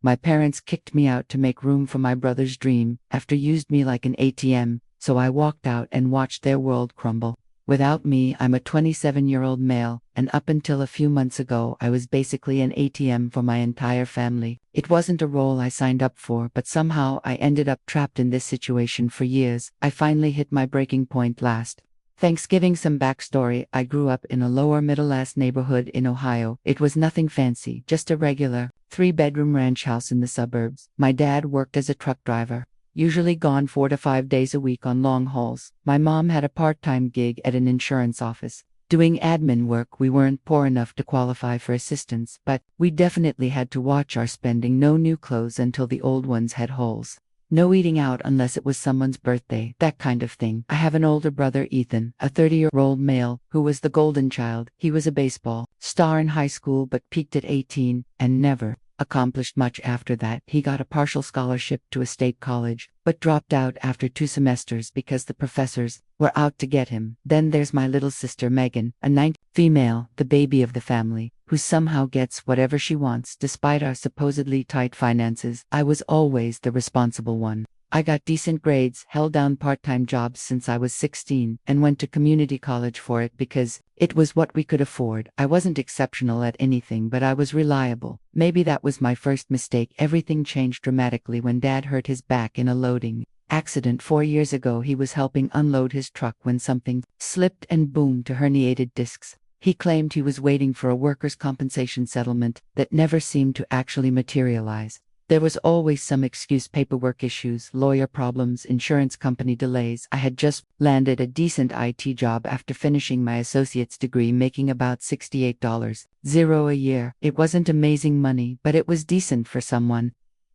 My parents kicked me out to make room for my brother's dream, after used me like an ATM, so I walked out and watched their world crumble. Without me, I'm a 27-year-old male, and up until a few months ago I was basically an ATM for my entire family. It wasn't a role I signed up for, but somehow I ended up trapped in this situation for years. I finally hit my breaking point last Thanksgiving. Some backstory: I grew up in a lower middle-class neighborhood in Ohio. It was nothing fancy, just a regular, 3-bedroom ranch house in the suburbs. My dad worked as a truck driver, usually gone 4 to 5 days a week on long hauls. My mom had a part-time gig at an insurance office, doing admin work. We weren't poor enough to qualify for assistance, but we definitely had to watch our spending. No new clothes until the old ones had holes. No eating out unless it was someone's birthday, that kind of thing. I have an older brother, Ethan, a 30-year-old male, who was the golden child. He was a baseball star in high school but peaked at 18, and never accomplished much after that. He got a partial scholarship to a state college, but dropped out after 2 semesters because the professors were out to get him. Then there's my little sister Megan, a 19 female, the baby of the family, who somehow gets whatever she wants despite our supposedly tight finances. I was always the responsible one. I got decent grades, held down part-time jobs since I was 16, and went to community college for it because it was what we could afford. I wasn't exceptional at anything, but I was reliable. Maybe that was my first mistake. Everything changed dramatically when Dad hurt his back in a loading accident 4 years ago. He was helping unload his truck when something slipped and boomed to herniated discs. He claimed he was waiting for a workers' compensation settlement that never seemed to actually materialize. There was always some excuse: paperwork issues, lawyer problems, insurance company delays. I had just landed a decent IT job after finishing my associate's degree, making about $68.00 a year. It wasn't amazing money, but it was decent for someone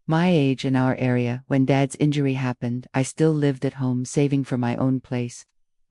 my age in our area. When Dad's injury happened, I still lived at home, saving for my own place.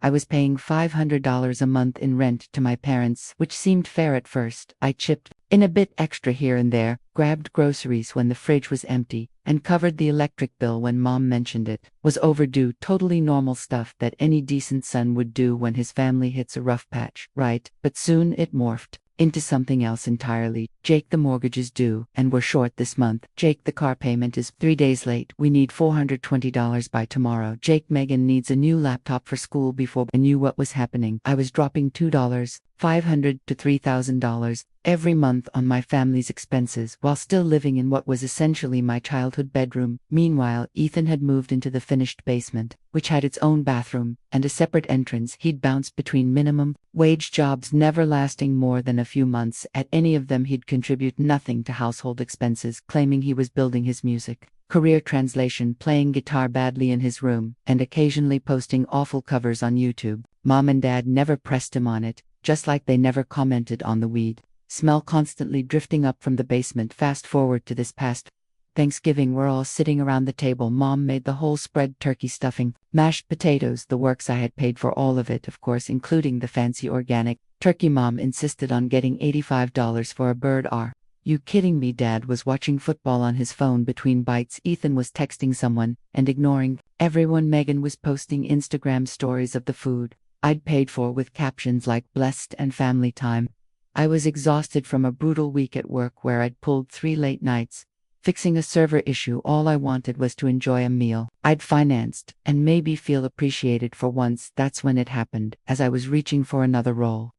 I was paying $500 a month in rent to my parents, which seemed fair at first. I chipped in a bit extra here and there, grabbed groceries when the fridge was empty, and covered the electric bill when Mom mentioned it was overdue. Totally normal stuff that any decent son would do when his family hits a rough patch, right? But soon it morphed into something else entirely. Jake, the mortgage is due, and we're short this month. Jake, the car payment is 3 days late. We need $420 by tomorrow. Jake, Megan needs a new laptop for school. Before I knew what was happening, I was dropping $500 to $3,000 every month on my family's expenses while still living in what was essentially my childhood bedroom. Meanwhile, Ethan had moved into the finished basement, which had its own bathroom and a separate entrance. He'd bounced between minimum wage jobs, never lasting more than a few months at any of them. He'd contribute nothing to household expenses, claiming he was building his music career. Translation: playing guitar badly in his room and occasionally posting awful covers on YouTube. Mom and Dad never pressed him on it, just like they never commented on the weed smell constantly drifting up from the basement. Fast forward to this past Thanksgiving. We're all sitting around the table. Mom made the whole spread: turkey stuffing, mashed potatoes, the works. I had paid for all of it, of course, including the fancy organic turkey. Mom insisted on getting $85 for a bird. Are you kidding me? Dad was watching football on his phone between bites. Ethan was texting someone and ignoring everyone. Megan was posting Instagram stories of the food I'd paid for with captions like "blessed" and "family time." I was exhausted from a brutal week at work where I'd pulled 3 late nights fixing a server issue. All I wanted was to enjoy a meal I'd financed and maybe feel appreciated for once. That's when it happened, as I was reaching for another roll.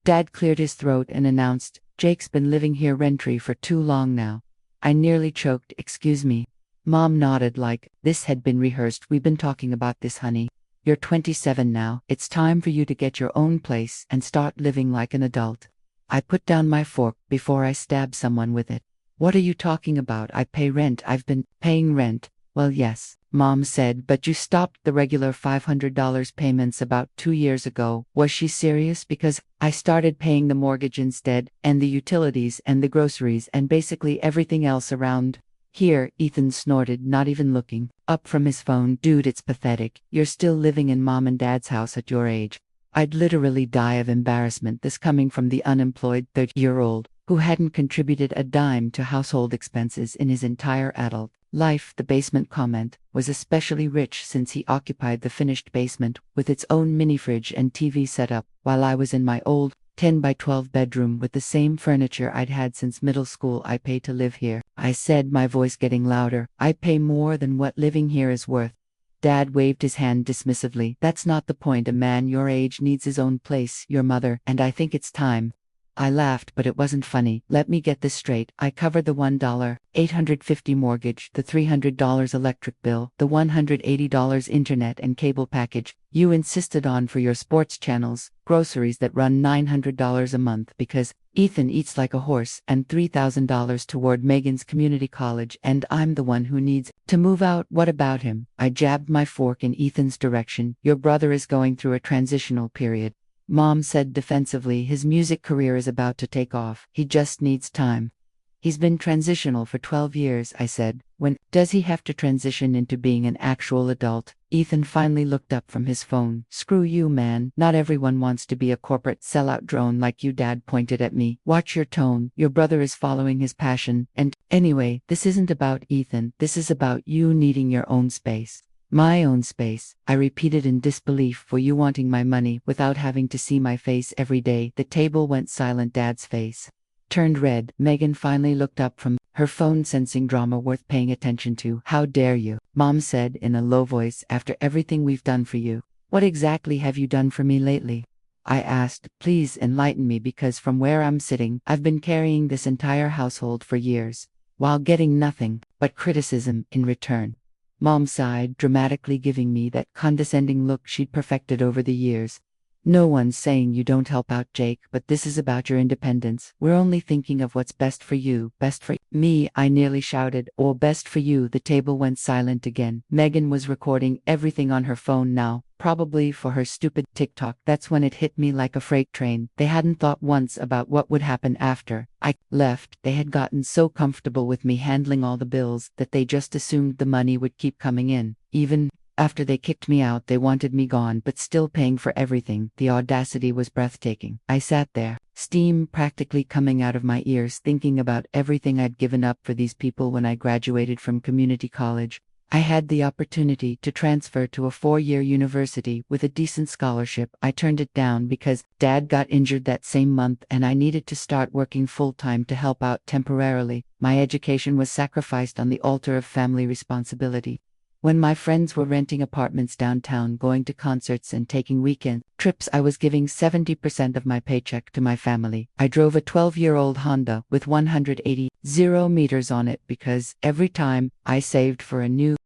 Dad cleared his throat and announced, "Jake's been living here rent-free for too long now." I nearly choked. "Excuse me?" Mom nodded like this had been rehearsed. "We've been talking about this, honey. You're 27 now. It's time for you to get your own place and start living like an adult." I put down my fork before I stabbed someone with it. "What are you talking about? I pay rent. I've been paying rent." "Well, yes," Mom said, "but you stopped the regular $500 payments about 2 years ago." Was she serious? Because I started paying the mortgage instead, and the utilities and the groceries and basically everything else around here. Ethan snorted, not even looking up from his phone. "Dude, it's pathetic. You're still living in Mom and Dad's house at your age." I'd literally die of embarrassment, this coming from the unemployed 30-year-old who hadn't contributed a dime to household expenses in his entire adult life. The basement comment was especially rich since he occupied the finished basement with its own mini fridge and TV setup, while I was in my old 10 by 12 bedroom with the same furniture I'd had since middle school. I pay to live here, I said, my voice getting louder. I pay more than what living here is worth. Dad waved his hand dismissively. That's not the point. A man your age needs his own place, your mother, and I think it's time. I laughed, but it wasn't funny. Let me get this straight. I covered the $1,850 mortgage, the $300 electric bill, the $180 internet and cable package you insisted on for your sports channels, groceries that run $900 a month because Ethan eats like a horse, and $3,000 toward Megan's community college, and I'm the one who needs to move out. What about him? I jabbed my fork in Ethan's direction. Your brother is going through a transitional period, Mom said defensively. His music career is about to take off. He just needs time. He's been transitional for 12 years, I said. When does he have to transition into being an actual adult? Ethan finally looked up from his phone. Screw you, man. Not everyone wants to be a corporate sellout drone like you. Dad pointed at me. Watch your tone. Your brother is following his passion. And anyway, this isn't about Ethan. This is about you needing your own space. My own space, I repeated in disbelief. For you wanting my money without having to see my face every day. The table went silent. Dad's face turned red. Megan finally looked up from her phone, sensing drama worth paying attention to. How dare you? Mom said in a low voice. After everything we've done for you. What exactly have you done for me lately? I asked. Please enlighten me, because from where I'm sitting, I've been carrying this entire household for years, while getting nothing but criticism in return. Mom sighed, dramatically giving me that condescending look she'd perfected over the years. No one's saying you don't help out, Jake, but this is about your independence. We're only thinking of what's best for you. Best for me, I nearly shouted. Or best for you. The table went silent again. Megan was recording everything on her phone now, probably for her stupid TikTok. That's when it hit me like a freight train. They hadn't thought once about what would happen after I left. They had gotten so comfortable with me handling all the bills that they just assumed the money would keep coming in. Even after they kicked me out, they wanted me gone, but still paying for everything. The audacity was breathtaking. I sat there, steam practically coming out of my ears, thinking about everything I'd given up for these people. When I graduated from community college, I had the opportunity to transfer to a 4-year university with a decent scholarship. I turned it down because Dad got injured that same month and I needed to start working full-time to help out temporarily. My education was sacrificed on the altar of family responsibility. When my friends were renting apartments downtown, going to concerts and taking weekend trips, I was giving 70% of my paycheck to my family. I drove a 12-year-old Honda with 180 meters on it because every time I saved for a new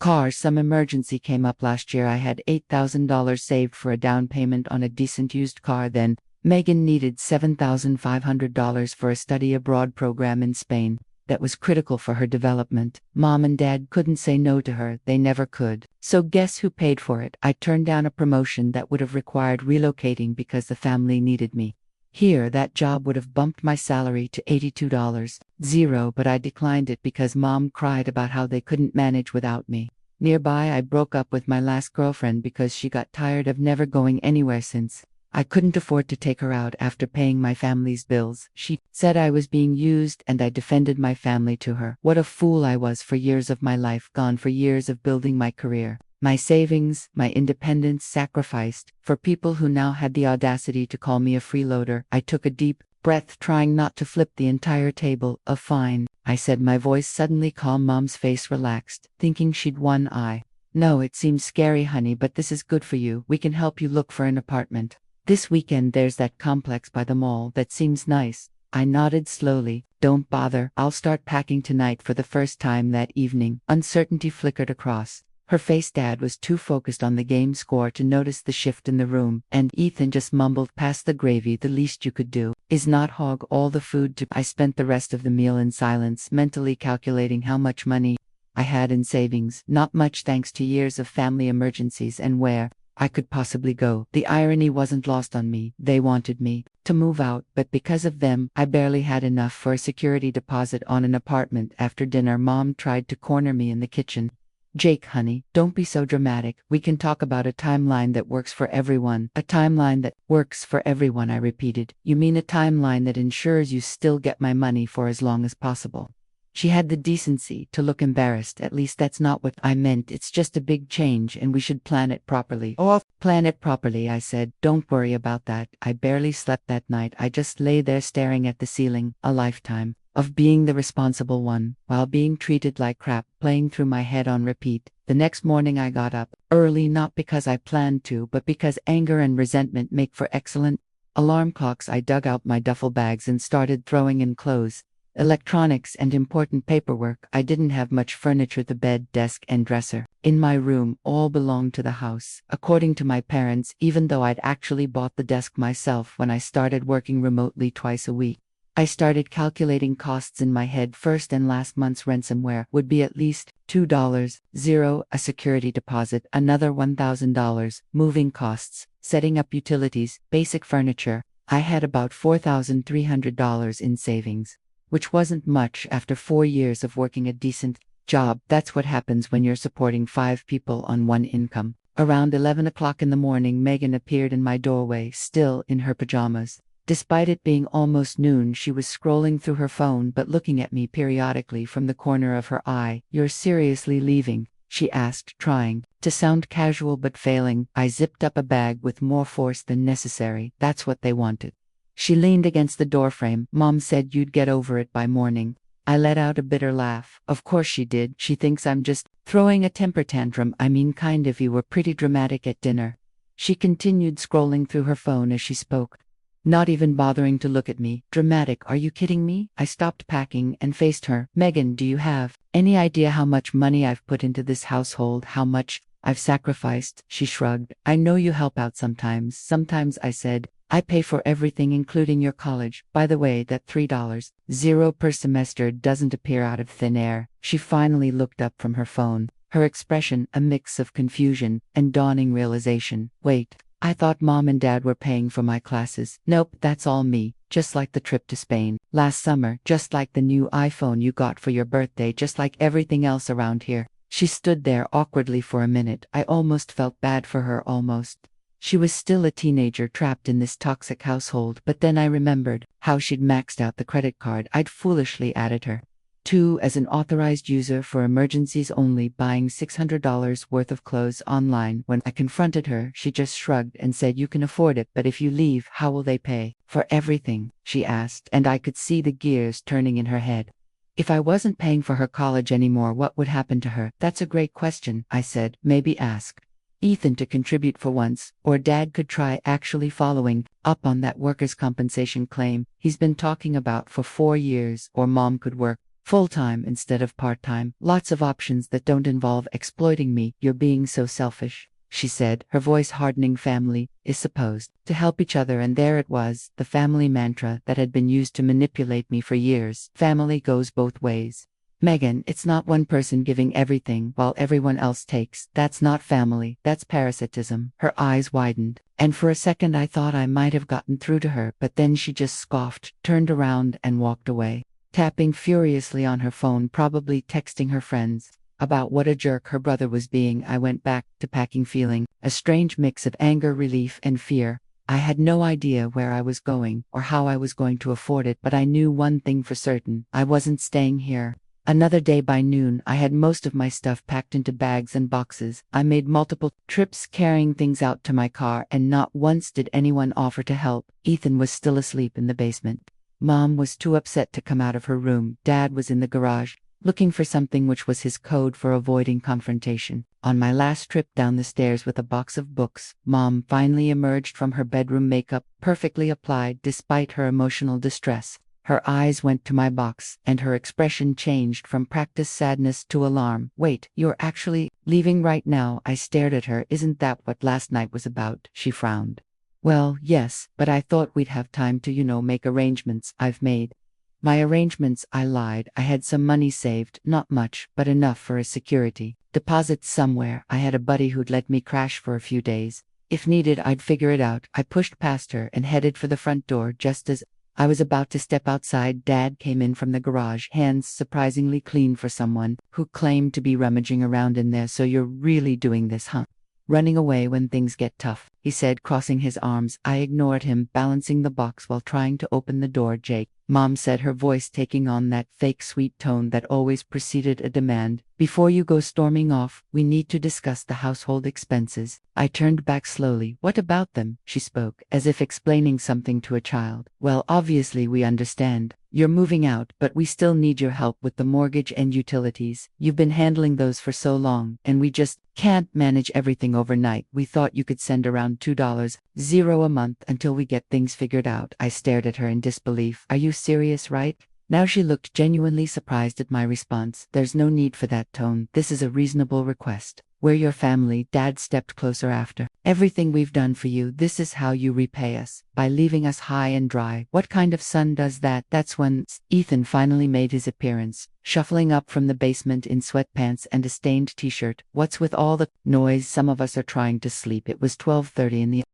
car, some emergency came up. Last year I had $8,000 saved for a down payment on a decent used car. Then Megan needed $7,500 for a study abroad program in Spain that was critical for her development. Mom and Dad couldn't say no to her. They never could. So guess who paid for it? I turned down a promotion that would have required relocating because the family needed me here. That job would have bumped my salary to $82, but I declined it because Mom cried about how they couldn't manage without me. Nearby, I broke up with my last girlfriend because she got tired of never going anywhere since I couldn't afford to take her out after paying my family's bills. She said I was being used, and I defended my family to her. What a fool I was. For years of my life gone, for years of building my career, my savings, my independence sacrificed, for people who now had the audacity to call me a freeloader. I took a deep breath, trying not to flip the entire table. Fine, I said, my voice suddenly calm. Mom's face relaxed, thinking she'd won. I know it seems scary, honey, but this is good for you. We can help you look for an apartment. This weekend there's that complex by the mall that seems nice. I nodded slowly. Don't bother. I'll start packing tonight. For the first time that evening, uncertainty flickered across her face. Dad was too focused on the game score to notice the shift in the room, and Ethan just mumbled, "Pass the gravy. The least you could do is not hog all the food to." I spent the rest of the meal in silence, mentally calculating how much money I had in savings. Not much, thanks to years of family emergencies, and where I could possibly go. The irony wasn't lost on me. They wanted me to move out, but because of them, I barely had enough for a security deposit on an apartment. After dinner, Mom tried to corner me in the kitchen. "Jake, honey, don't be so dramatic. We can talk about a timeline that works for everyone." "A timeline that works for everyone," I repeated. "You mean a timeline that ensures you still get my money for as long as possible?" She had the decency to look embarrassed. At least that's not what I meant. It's just a big change and we should plan it properly. Oh, plan it properly, I said. Don't worry about that. I barely slept that night. I just lay there staring at the ceiling, a lifetime of being the responsible one, while being treated like crap, playing through my head on repeat. The next morning I got up early, not because I planned to, but because anger and resentment make for excellent alarm clocks. I dug out my duffel bags and started throwing in clothes, electronics, and important paperwork. I didn't have much furniture. The bed, desk, and dresser in my room all belonged to the house, according to my parents, even though I'd actually bought the desk myself when I started working remotely twice a week. I started calculating costs in my head. First and last month's ransomware would be at least $2, a security deposit, another $1,000, moving costs, setting up utilities, basic furniture. I had about $4,300 in savings, which wasn't much after 4 years of working a decent job. That's what happens when you're supporting 5 people on one income. Around 11 o'clock in the morning, Megan appeared in my doorway, still in her pajamas. Despite it being almost noon, she was scrolling through her phone but looking at me periodically from the corner of her eye. "You're seriously leaving?" she asked, trying to sound casual but failing. I zipped up a bag with more force than necessary. That's what they wanted. She leaned against the doorframe. "Mom said you'd get over it by morning." I let out a bitter laugh. Of course she did. She thinks I'm just throwing a temper tantrum. I mean, kind of. You were pretty dramatic at dinner. She continued scrolling through her phone as she spoke, not even bothering to look at me. "Dramatic? Are you kidding me?" I stopped packing and faced her. "Megan, do you have any idea how much money I've put into this household? How much I've sacrificed?" She shrugged. "I know you help out sometimes." "Sometimes," I said. "I pay for everything, including your college. By the way, that $3 per semester doesn't appear out of thin air." She finally looked up from her phone, her expression a mix of confusion and dawning realization. "Wait. I thought Mom and Dad were paying for my classes." "Nope, that's all me. Just like the trip to Spain last summer, just like the new iPhone you got for your birthday, just like everything else around here." She stood there awkwardly for a minute. I almost felt bad for her, almost. She was still a teenager trapped in this toxic household, but then I remembered how she'd maxed out the credit card I'd foolishly added her to as an authorized user for emergencies only, buying $600 worth of clothes online. When I confronted her, she just shrugged and said, "You can afford it, but if you leave, how will they pay for everything?" she asked, and I could see the gears turning in her head. "If I wasn't paying for her college anymore, what would happen to her?" "That's a great question," I said. "Maybe ask Ethan to contribute for once, or Dad could try actually following up on that workers' compensation claim he's been talking about for 4 years, or Mom could work full-time instead of part-time. Lots of options that don't involve exploiting me." "You're being so selfish," she said, her voice hardening. "Family is supposed to help each other," and there it was, the family mantra that had been used to manipulate me for years. Family goes both ways. "Megan, it's not one person giving everything while everyone else takes. That's not family, that's parasitism." Her eyes widened, and for a second I thought I might have gotten through to her, but then she just scoffed, turned around, and walked away, tapping furiously on her phone, probably texting her friends about what a jerk her brother was being. I went back to packing, feeling a strange mix of anger, relief, and fear. I had no idea where I was going or how I was going to afford it, but I knew one thing for certain: I wasn't staying here another day. By noon, I had most of my stuff packed into bags and boxes. I made multiple trips carrying things out to my car, and not once did anyone offer to help. Ethan was still asleep in the basement. Mom was too upset to come out of her room. Dad was in the garage, looking for something, which was his code for avoiding confrontation. On my last trip down the stairs with a box of books, Mom finally emerged from her bedroom, makeup perfectly applied despite her emotional distress. Her eyes went to my box, and her expression changed from practiced sadness to alarm. "Wait, you're actually leaving right now?" I stared at her. "Isn't that what last night was about?" She frowned. "Well, yes, but I thought we'd have time to, make arrangements." "I've made my arrangements," I lied. "I had some money saved, not much, but enough for a security deposit somewhere. I had a buddy who'd let me crash for a few days. If needed, I'd figure it out." I pushed past her and headed for the front door. Just as I was about to step outside, Dad came in from the garage, hands surprisingly clean for someone who claimed to be rummaging around in there. "So you're really doing this, huh? Running away when things get tough," he said, crossing his arms. I ignored him, balancing the box while trying to open the door. "Jake, Mom said, her voice taking on that fake sweet tone that always preceded a demand. Before you go storming off, we need to discuss the household expenses. I turned back slowly. What about them? She spoke, as if explaining something to a child. Well, obviously we understand. You're moving out, but we still need your help with the mortgage and utilities. You've been handling those for so long, and we just can't manage everything overnight. We thought you could send around $2.00 a month until we get things figured out. I stared at her in disbelief. Are you serious, right? Now she looked genuinely surprised at my response. There's no need for that tone. This is a reasonable request. We're your family. Dad stepped closer after. Everything we've done for you, this is how you repay us. By leaving us high and dry. What kind of son does that? That's when Ethan finally made his appearance, shuffling up from the basement in sweatpants and a stained t-shirt. What's with all the noise? Some of us are trying to sleep. It was 12:30 in the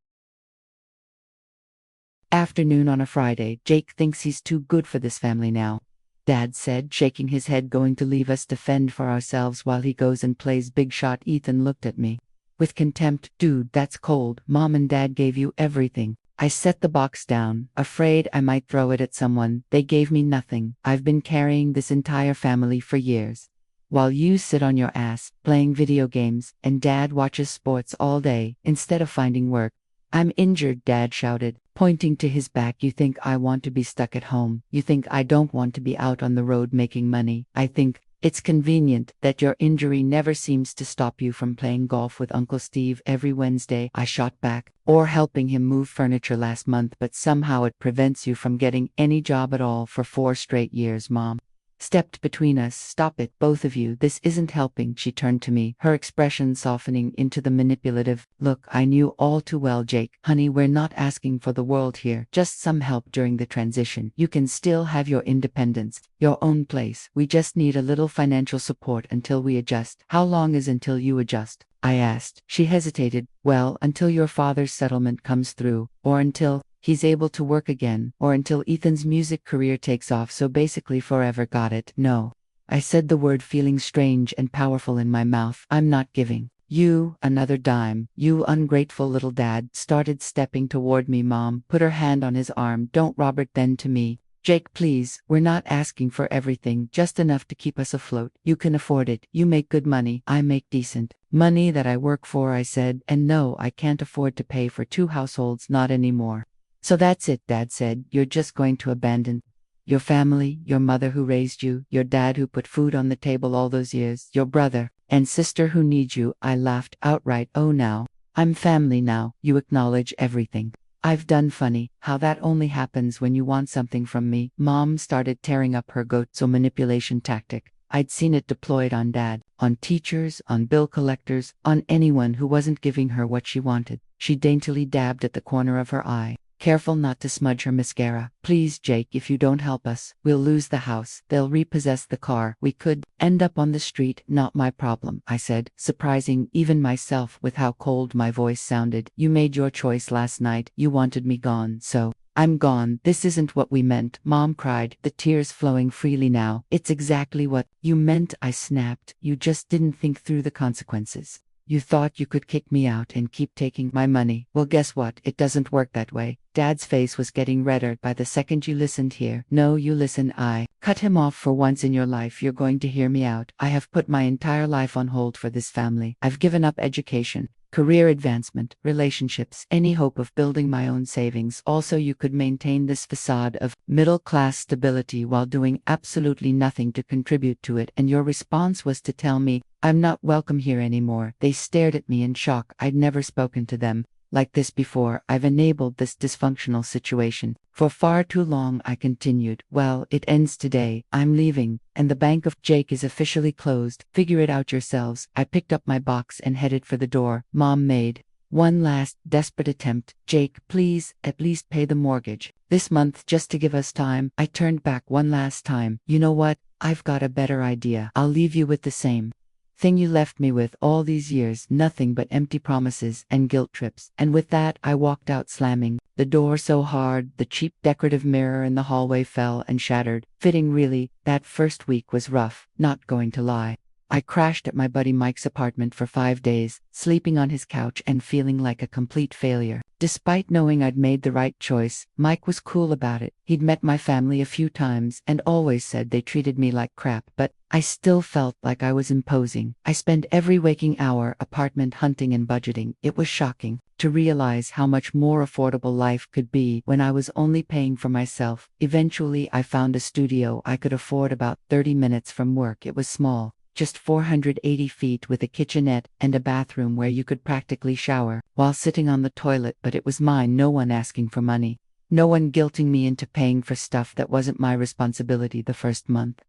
afternoon on a Friday. Jake thinks he's too good for this family now, Dad said, shaking his head. Going to leave us to fend for ourselves while he goes and plays big shot? Ethan looked at me with contempt. Dude, that's cold. Mom and Dad gave you everything. I set the box down, afraid I might throw it at someone. They gave me nothing. I've been carrying this entire family for years, while you sit on your ass, playing video games, and Dad watches sports all day, instead of finding work. I'm injured, Dad shouted, pointing to his back. You think I want to be stuck at home? You think I don't want to be out on the road making money? I think it's convenient that your injury never seems to stop you from playing golf with Uncle Steve every Wednesday, I shot back, or helping him move furniture last month, but somehow it prevents you from getting any job at all for 4 straight years. Mom stepped between us. Stop it, both of you. This isn't helping. She turned to me, her expression softening into the manipulative look I knew all too well. Jake, honey, we're not asking for the world here, just some help during the transition. You can still have your independence, your own place. We just need a little financial support until we adjust. How long is until you adjust? I asked. She hesitated. Well, until your father's settlement comes through, or until he's able to work again, or until Ethan's music career takes off. So basically forever. Got it? No. I said the word, feeling strange and powerful in my mouth. I'm not giving you another dime. You ungrateful little. Dad started stepping toward me. Mom put her hand on his arm. Don't. Robert then to me. Jake, please, we're not asking for everything, just enough to keep us afloat. You can afford it. You make good money. I make decent money that I work for, I said, and no, I can't afford to pay for 2 households, not anymore. So that's it, Dad said. You're just going to abandon your family, your mother who raised you, your dad who put food on the table all those years, your brother and sister who need you. I laughed outright. Oh, now I'm family now. You acknowledge everything I've done. Funny how that only happens when you want something from me. Mom started tearing up her go-to manipulation tactic. I'd seen it deployed on Dad, on teachers, on bill collectors, on anyone who wasn't giving her what she wanted. She daintily dabbed at the corner of her eye, careful not to smudge her mascara. Please, Jake, if you don't help us, we'll lose the house. They'll repossess the car. We could end up on the street. Not my problem, I said, surprising even myself with how cold my voice sounded. You made your choice last night. You wanted me gone, so I'm gone. This isn't what we meant, Mom cried, the tears flowing freely now. It's exactly what you meant, I snapped. You just didn't think through the consequences. You thought you could kick me out and keep taking my money. Well, guess what? It doesn't work that way. Dad's face was getting redder by the second. You listened here. No, you listen. I cut him off. For once in your life, you're going to hear me out. I have put my entire life on hold for this family. I've given up education, career advancement, relationships, any hope of building my own savings. Also, you could maintain this facade of middle-class stability while doing absolutely nothing to contribute to it, and your response was to tell me I'm not welcome here anymore. They stared at me in shock. I'd never spoken to them like this before. I've enabled this dysfunctional situation for far too long, I continued. Well, it ends today. I'm leaving, and the bank of Jake is officially closed. Figure it out yourselves. I picked up my box and headed for the door. Mom made one last desperate attempt. Jake, please, at least pay the mortgage this month just to give us time. I turned back one last time. You know what? I've got a better idea. I'll leave you with the same thing you left me with all these years, nothing but empty promises and guilt trips. And with that, I walked out, slamming the door so hard the cheap decorative mirror in the hallway fell and shattered. Fitting, really. That first week was rough, not going to lie. I crashed at my buddy Mike's apartment for 5 days, sleeping on his couch and feeling like a complete failure. Despite knowing I'd made the right choice, Mike was cool about it. He'd met my family a few times and always said they treated me like crap, but I still felt like I was imposing. I spent every waking hour apartment hunting and budgeting. It was shocking to realize how much more affordable life could be when I was only paying for myself. Eventually, I found a studio I could afford about 30 minutes from work. It was small, just 480 feet with a kitchenette and a bathroom where you could practically shower while sitting on the toilet, but it was mine, no one asking for money. No one guilting me into paying for stuff that wasn't my responsibility the first month.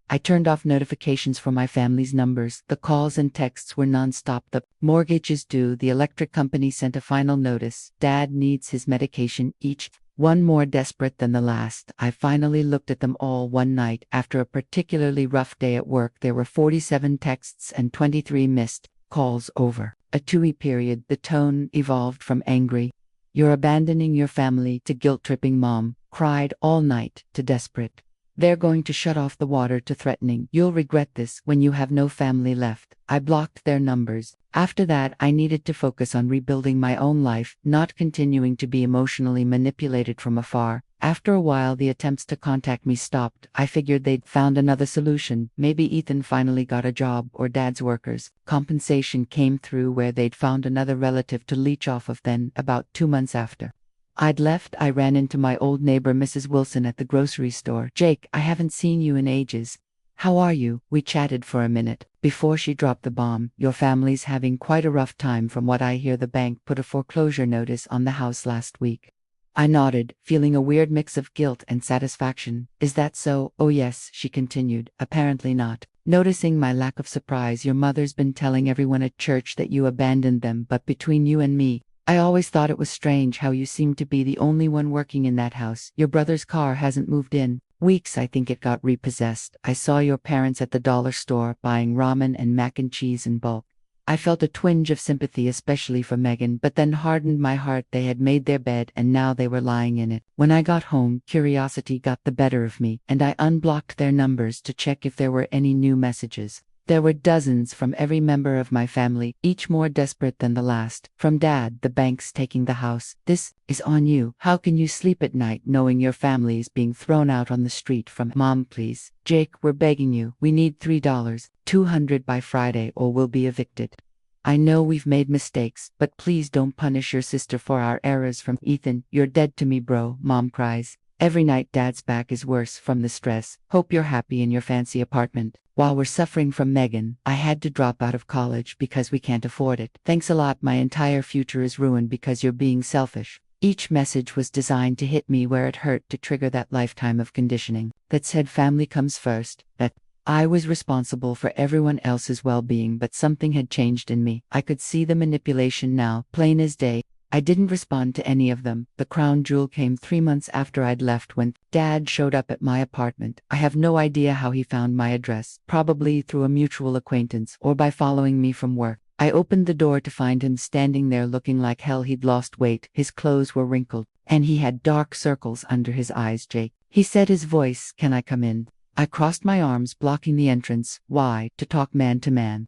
I turned off notifications for my family's numbers. The calls and texts were nonstop. The mortgage is due. The electric company sent a final notice. Dad needs his medication, each one more desperate than the last. I finally looked at them all one night. After a particularly rough day at work, there were 47 texts and 23 missed calls over a 2-week period. The tone evolved from angry, "You're abandoning your family," to guilt-tripping, "Mom cried all night," to desperate, "They're going to shut off the water," to threatening, "You'll regret this when you have no family left." I blocked their numbers. After that, I needed to focus on rebuilding my own life, not continuing to be emotionally manipulated from afar. After a while, the attempts to contact me stopped. I figured they'd found another solution. Maybe Ethan finally got a job, or Dad's workers' compensation came through where they'd found another relative to leech off of. Then, about 2 months after I'd left, I ran into my old neighbor Mrs. Wilson at the grocery store. "Jake, I haven't seen you in ages. How are you?" We chatted for a minute before she dropped the bomb. "Your family's having quite a rough time from what I hear. The bank put a foreclosure notice on the house last week." I nodded, feeling a weird mix of guilt and satisfaction. "Is that so?" "Oh yes," she continued, "apparently not." Noticing my lack of surprise, "Your mother's been telling everyone at church that you abandoned them, but between you and me, I always thought it was strange how you seem to be the only one working in that house. Your brother's car hasn't moved in weeks. I think it got repossessed. I saw your parents at the dollar store buying ramen and mac and cheese in bulk." I felt a twinge of sympathy, especially for Megan, but then hardened my heart. They had made their bed and now they were lying in it. When I got home, curiosity got the better of me, and I unblocked their numbers to check if there were any new messages. There were dozens from every member of my family, each more desperate than the last. From Dad, "The bank's taking the house. This is on you. How can you sleep at night knowing your family is being thrown out on the street?" From Mom, "Please, Jake, we're begging you. We need $3,200 by Friday or we'll be evicted. I know we've made mistakes, but please don't punish your sister for our errors." From Ethan, "You're dead to me, bro." Mom cries, "Every night Dad's back is worse from the stress. Hope you're happy in your fancy apartment." While we're suffering from Megan, "I had to drop out of college because we can't afford it. Thanks a lot. My entire future is ruined because you're being selfish." Each message was designed to hit me where it hurt, to trigger that lifetime of conditioning that said family comes first, that I was responsible for everyone else's well-being. But something had changed in me. I could see the manipulation now, plain as day. I didn't respond to any of them. The crown jewel came 3 months after I'd left, when Dad showed up at my apartment. I have no idea how he found my address, probably through a mutual acquaintance or by following me from work. I opened the door to find him standing there looking like hell. He'd lost weight, his clothes were wrinkled, and he had dark circles under his eyes. "Jake," he said, his voice, "can I come in?" I crossed my arms, blocking the entrance. "Why?" "To talk man to man."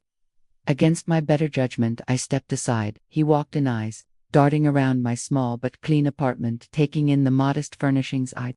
Against my better judgment, I stepped aside. He walked in, eyes darting around my small but clean apartment, taking in the modest furnishings. I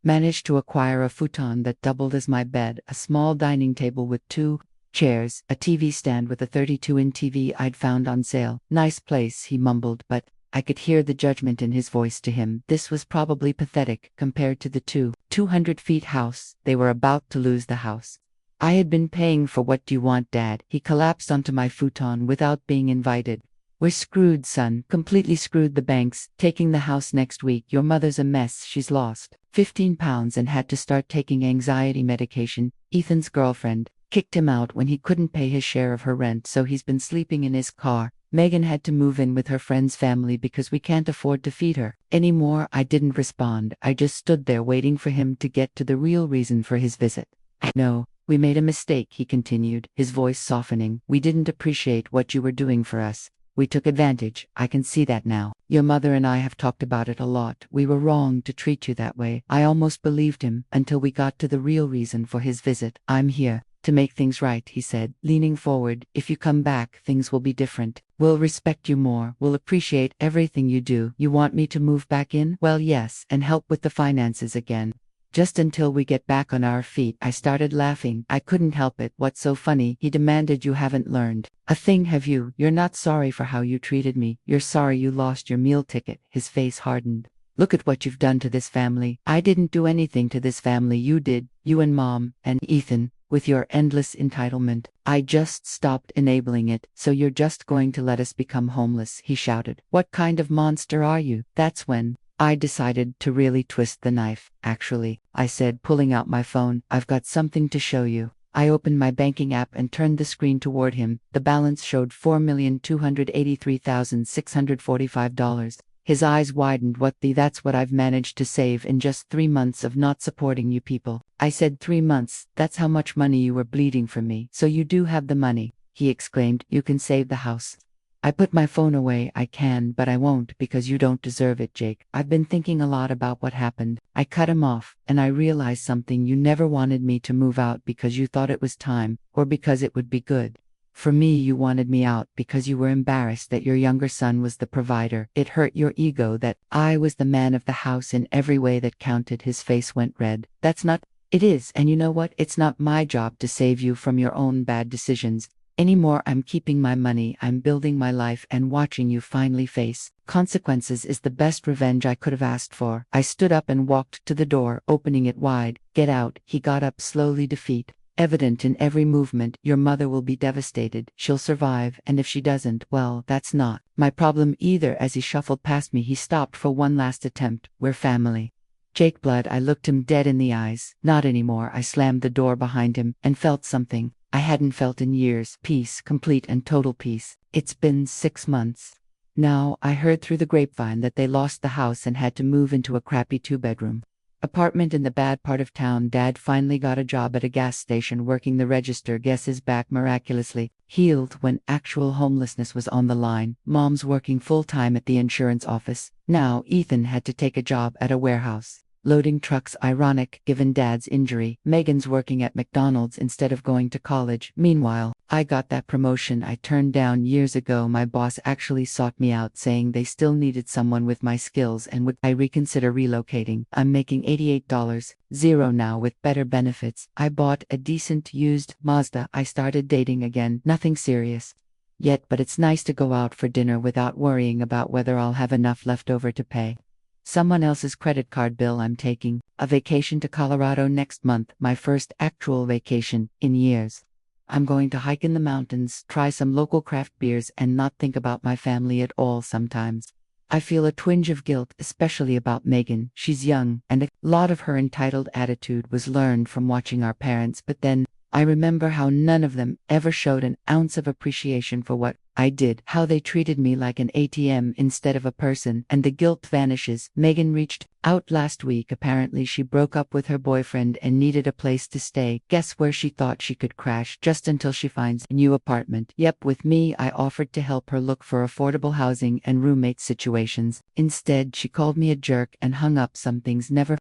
managed to acquire a futon that doubled as my bed, a small dining table with 2 chairs, a TV stand with a 32-inch TV I'd found on sale. "Nice place," he mumbled, but I could hear the judgment in his voice. To him, this was probably pathetic compared to the 200-feet house. They were about to lose the house I had been paying for. "What do you want, Dad?" He collapsed onto my futon without being invited. "We're screwed, son. Completely screwed. The bank's taking the house next week. Your mother's a mess. She's lost 15 pounds and had to start taking anxiety medication. Ethan's girlfriend kicked him out when he couldn't pay his share of her rent, so he's been sleeping in his car. Megan had to move in with her friend's family because we can't afford to feed her anymore." I didn't respond. I just stood there waiting for him to get to the real reason for his visit. "No, we made a mistake," he continued, his voice softening. "We didn't appreciate what you were doing for us. We took advantage, I can see that now. Your mother and I have talked about it a lot. We were wrong to treat you that way. I almost believed him until we got to the real reason for his visit. I'm here to make things right, he said, leaning forward. If you come back, things will be different. We'll respect you more. We'll appreciate everything you do. You want me to move back in? Well, yes, and help with the finances again. Just until we get back on our feet. I started laughing. I couldn't help it. What's so funny? He demanded. You haven't learned a thing, have you? You're not sorry for how you treated me. You're sorry you lost your meal ticket. His face hardened. Look at what you've done to this family. I didn't do anything to this family. You did. You and Mom and Ethan. With your endless entitlement. I just stopped enabling it. So you're just going to let us become homeless, he shouted. What kind of monster are you? That's when I decided to really twist the knife. Actually, I said, pulling out my phone, I've got something to show you. I opened my banking app and turned the screen toward him. The balance showed $4,283,645. His eyes widened. That's what I've managed to save in just 3 months of not supporting you people. I said 3 months, that's how much money you were bleeding from me. So you do have the money, he exclaimed. You can save the house. I put my phone away. I can, but I won't because you don't deserve it, Jake. I've been thinking a lot about what happened. I cut him off, and I realized something. You never wanted me to move out because you thought it was time, or because it would be good. For me, you wanted me out because you were embarrassed that your younger son was the provider. It hurt your ego that I was the man of the house in every way that counted. His face went red. That's not. It is, and you know what? It's not my job to save you from your own bad decisions. Anymore. I'm keeping my money, I'm building my life, and watching you finally face consequences is the best revenge I could have asked for. I stood up and walked to the door, opening it wide. Get out. He got up slowly, defeat evident in every movement. Your mother will be devastated. She'll survive, and if she doesn't, well, that's not my problem either. As he shuffled past me, he stopped for one last attempt. We're family. Jake Blood. I looked him dead in the eyes. Not anymore. I slammed the door behind him and felt something I hadn't felt in years. Peace, complete and total peace. It's been 6 months. Now, I heard through the grapevine that they lost the house and had to move into a crappy 2-bedroom apartment in the bad part of town. Dad finally got a job at a gas station working the register. Guess his back miraculously healed when actual homelessness was on the line. Mom's working full-time at the insurance office. Now, Ethan had to take a job at a warehouse loading trucks. Ironic, given Dad's injury. Megan's working at McDonald's instead of going to college. Meanwhile, I got that promotion I turned down years ago. My boss actually sought me out, saying they still needed someone with my skills and would I reconsider relocating. I'm making $88.00 now with better benefits. I bought a decent used Mazda. I started dating again. Nothing serious yet, but it's nice to go out for dinner without worrying about whether I'll have enough left over to pay someone else's credit card bill. I'm taking a vacation to Colorado next month, my first actual vacation in years. I'm going to hike in the mountains, try some local craft beers, and not think about my family at all. Sometimes I feel a twinge of guilt, especially about Megan. She's young, and a lot of her entitled attitude was learned from watching our parents, but then I remember how none of them ever showed an ounce of appreciation for what I did, how they treated me like an ATM instead of a person, and the guilt vanishes. Megan reached out last week. Apparently she broke up with her boyfriend and needed a place to stay. Guess where she thought she could crash, just until she finds a new apartment. Yep, with me I offered to help her look for affordable housing and roommate situations. Instead, she called me a jerk and hung up. Some things never